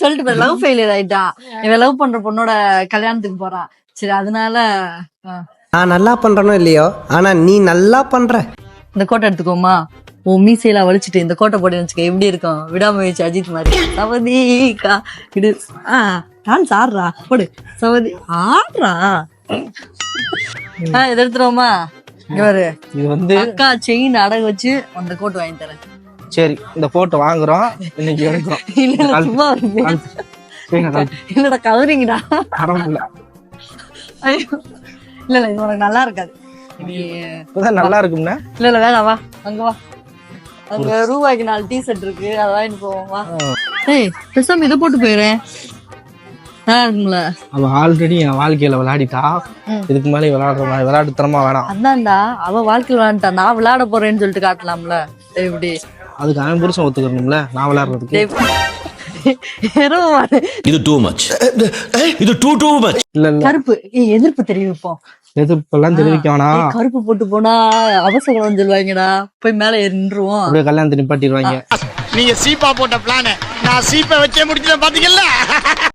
சொல்லிட்டு love failure ஆயிட்டா. இவன் லவ் பண்ற பொண்ணோட கல்யாணத்துக்கு போறான். சரி அதனால நான் நல்லா பண்றனோ இல்லையோ, ஆனா நீ நல்லா பண்ற. இந்த கோட்டை எடுத்துக்கோமா. உன் மீசையெல்லாம் வலிச்சுட்டு இந்த கோட்டை போட்டு வச்சுக்க எப்படி இருக்கும்? விடாமுயற்சி அஜித் மாதிரி. சவதிக்கா இது டான்ஸ் ஆடுறா போடு. சவதி ஆடுறா. இதை எடுத்துருவோமா? இங்க பாரு, இது வந்து அக்கா செயின் அடகு வச்சு அந்த கோட்டு வாங்கி தரேன். சரி இந்த போட்டோ வாங்குறோம், இன்னைக்கு எடுக்கிறோம். இல்ல சும்மா இல்லடா கவரிங்கடா. ஐயோ இல்ல இல்ல இது உனக்கு நல்லா இருக்காது. இப்பதான் நல்லா இருக்கும்னா. இல்ல இல்ல வேணாம் வா, அங்க வா. அங்க ரூபாய்க்கு 4 டீ-ஷர்ட் இருக்கு, அதை வாங்கிட்டு போவோம் வா. ஏய் பேசாம இதை போட்டு போயிடுறேன். நல்லா இருக்கும்ல. அவ ஆல்ரெடி என் வாழ்க்கையில விளையாடிட்டா, இதுக்கு மேலே விளையாட்டுத்தனமா வேணாம். அதான்டா அவ வாழ்க்கையில் விளையாண்டா, நான் விளையாட போறேன்னு சொல்லிட்டு காட்டலாம்ல. எப்படி அதுக்கு அவன் புருஷன் ஒத்துக்கணும்ல நான் விளையாடுறதுக்கு. இது டூ மச், இது டூ மச். இல்ல இல்ல கருப்பு எதிர்ப்பு தெரிவிப்போம். எதிர்ப்பெல்லாம் தெரிவிக்க வேணாம். கருப்பு போட்டு போனா அவசரம் சொல்லுவாங்கடா, போய் மேல நின்றுவோம். அப்படியே கல்யாணத்தை நிப்பாட்டிடுவாங்க. நீங்க சீப்பா போட்ட பிளான நான் சீப்பை வச்சே முடிச்சுட்டேன் பாத்தீங்கல்ல.